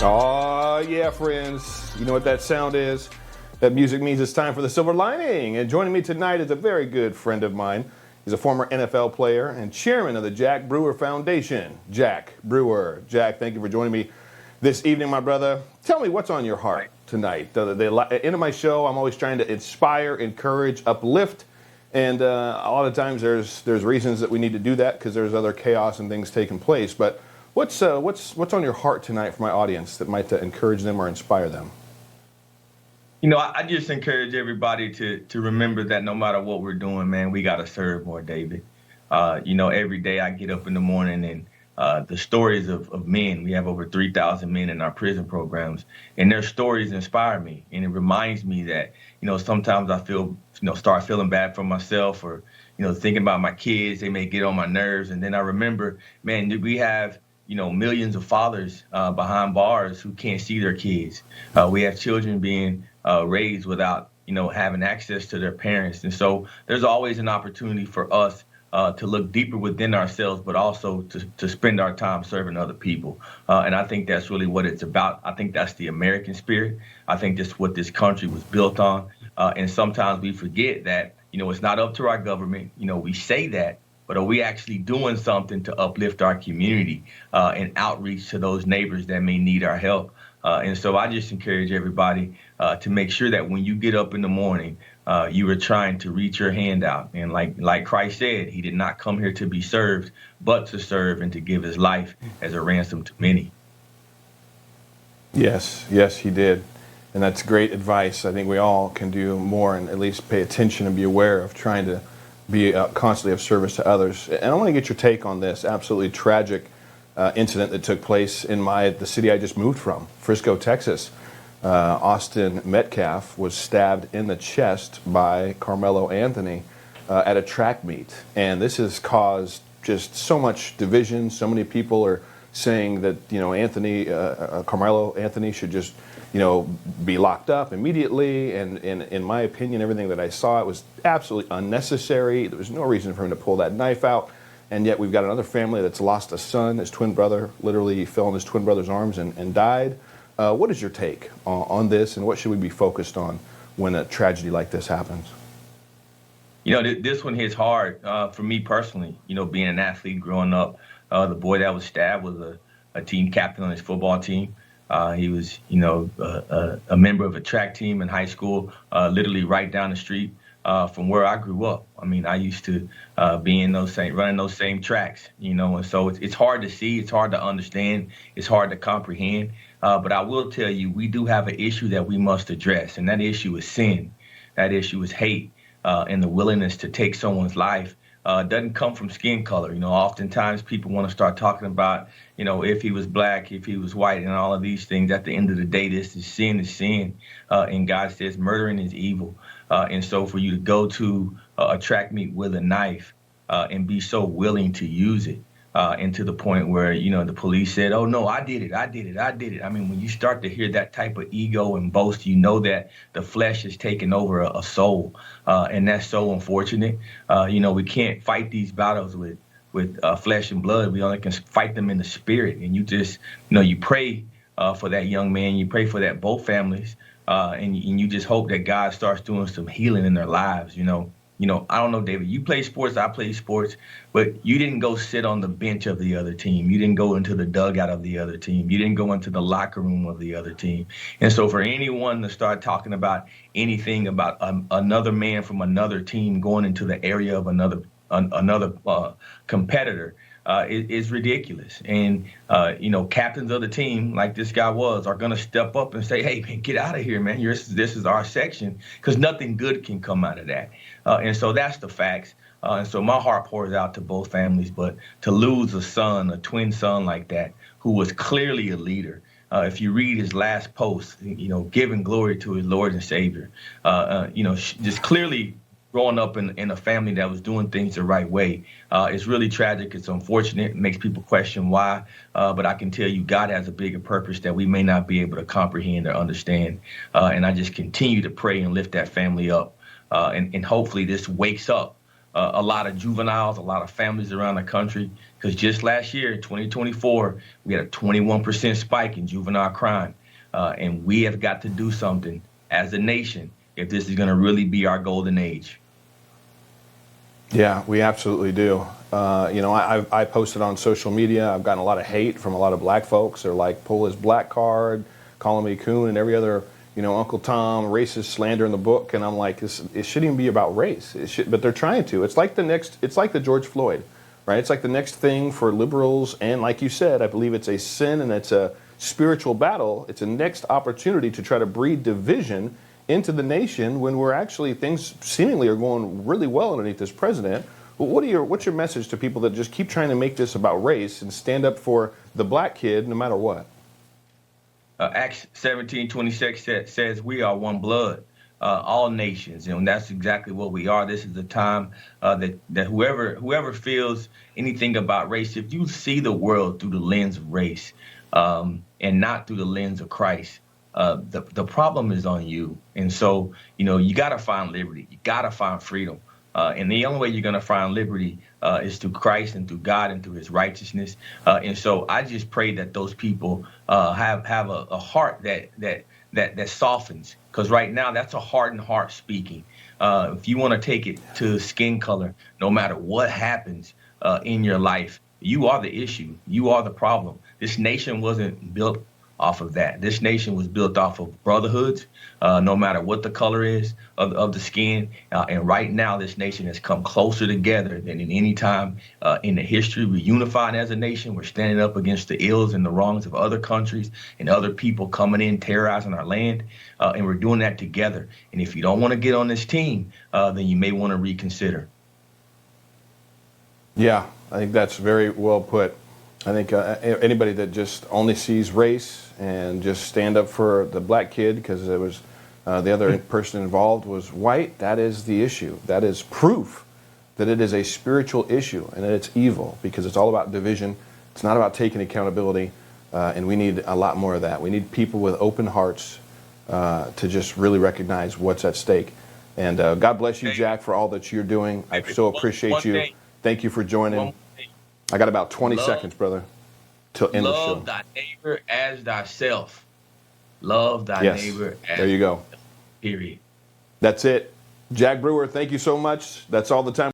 Oh, yeah, friends. You know what that sound is? That music means it's time for the silver lining. And joining me tonight is a very good friend of mine. He's a former NFL player and chairman of the Jack Brewer Foundation. Jack Brewer. Jack, thank you for joining me this evening, my brother. Tell me what's on your heart tonight. At the end of my show, I'm always trying to inspire, encourage, uplift. And a lot of times there's reasons that we need to do that because there's other chaos and things taking place. But what's on your heart tonight for my audience that might encourage them or inspire them? You know, I just encourage everybody to remember that no matter what we're doing, man, we got to serve more, David. Every day I get up in the morning and the stories of men, we have over 3,000 men in our prison programs, and their stories inspire me. And it reminds me that, sometimes I start feeling bad for myself or, thinking about my kids, they may get on my nerves. And then I remember, man, we have millions of fathers behind bars who can't see their kids. We have children being raised without, having access to their parents. And so there's always an opportunity for us to look deeper within ourselves, but also to spend our time serving other people. And I think that's really what it's about. I think that's the American spirit. I think that's what this country was built on. And sometimes we forget that, it's not up to our government. We say that, but are we actually doing something to uplift our community and outreach to those neighbors that may need our help? And so I just encourage everybody to make sure that when you get up in the morning, you are trying to reach your hand out. And like Christ said, he did not come here to be served, but to serve and to give his life as a ransom to many. Yes, he did. And that's great advice. I think we all can do more and at least pay attention and be aware of trying to be constantly of service to others. And I want to get your take on this absolutely tragic incident that took place in the city I just moved from, Frisco, Texas. Austin Metcalf was stabbed in the chest by Carmelo Anthony at a track meet. And this has caused just so much division. So many people are saying that, Carmelo Anthony should just, be locked up immediately. And in my opinion, everything that I saw, it was absolutely unnecessary. There was no reason for him to pull that knife out. And yet we've got another family that's lost a son. His twin brother literally fell in his twin brother's arms and died. What is your take on this, and what should we be focused on when a tragedy like this happens? This one hits hard for me personally. Being an athlete growing up, the boy that was stabbed was a team captain on his football team. He was, a member of a track team in high school, literally right down the street from where I grew up. I mean, I used to be running those same tracks, and so it's hard to see, it's hard to understand, it's hard to comprehend. But I will tell you, we do have an issue that we must address, and that issue is sin. That issue is hate, and the willingness to take someone's life. Doesn't come from skin color. Oftentimes people want to start talking about, if he was black, if he was white, and all of these things. At the end of the day, this is sin. And God says murdering is evil. And so for you to go to a track meet with a knife and be so willing to use it, and to the point where, the police said, oh, no, I did it. I mean, when you start to hear that type of ego and boast, that the flesh is taking over a soul. And that's so unfortunate. We can't fight these battles with flesh and blood. We only can fight them in the spirit. And you just, you pray for that young man. You pray for that both families. And you just hope that God starts doing some healing in their lives, I don't know, David, you play sports, I play sports, but you didn't go sit on the bench of the other team. You didn't go into the dugout of the other team. You didn't go into the locker room of the other team. And so for anyone to start talking about anything about another man from another team going into the area of another competitor, is ridiculous. And, captains of the team, like this guy are going to step up and say, hey, man, get out of here, man. This is our section, because nothing good can come out of that. And so that's the facts. And so my heart pours out to both families. But to lose a twin son like that, who was clearly a leader, if you read his last post, giving glory to his Lord and Savior, just clearly growing up in a family that was doing things the right way. It's really tragic. It's unfortunate. It makes people question why. But I can tell you God has a bigger purpose that we may not be able to comprehend or understand. And I just continue to pray and lift that family up. And hopefully this wakes up a lot of juveniles, a lot of families around the country. Because just last year, 2024, we had a 21% spike in juvenile crime. And we have got to do something as a nation if this is going to really be our golden age. Yeah, we absolutely do. I posted on social media. I've gotten a lot of hate from a lot of black folks. They're like, pull his black card, calling me coon and every other, Uncle Tom, racist slander in the book. And I'm like, it shouldn't even be about race. But they're trying to. It's like the George Floyd, right? It's like the next thing for liberals. And like you said, I believe it's a sin and it's a spiritual battle. It's a next opportunity to try to breed division into the nation when we're actually, things seemingly are going really well underneath this president. Well, what's your message to people that just keep trying to make this about race and stand up for the black kid no matter what? Acts 17:26 says we are one blood, all nations, and that's exactly what we are. This is the time that whoever feels anything about race, if you see the world through the lens of race and not through the lens of Christ, the problem is on you. And so, you got to find liberty. You got to find freedom. And the only way you're going to find liberty is through Christ and through God and through his righteousness. And so I just pray that those people have a heart that softens, because right now that's a hardened heart speaking. If you want to take it to skin color, no matter what happens in your life, you are the issue. You are the problem. This nation wasn't built off of that. This nation was built off of brotherhoods, no matter what the color is of the skin. And right now, this nation has come closer together than in any time in the history. We're unified as a nation. We're standing up against the ills and the wrongs of other countries and other people coming in, terrorizing our land. And we're doing that together. And if you don't want to get on this team, then you may want to reconsider. Yeah, I think that's very well put. I think anybody that just only sees race and just stand up for the black kid because it was the other person involved was white, that is the issue. That is proof that it is a spiritual issue and that it's evil, because it's all about division. It's not about taking accountability, and we need a lot more of that. We need people with open hearts to just really recognize what's at stake. And God bless you, Jack, for all that you're doing. I so appreciate you. Thank you for joining. I got about 20 seconds, brother, till end the show. Love thy neighbor as thyself. Love thy neighbor as there you go. Period. That's it. Jack Brewer, thank you so much. That's all the time.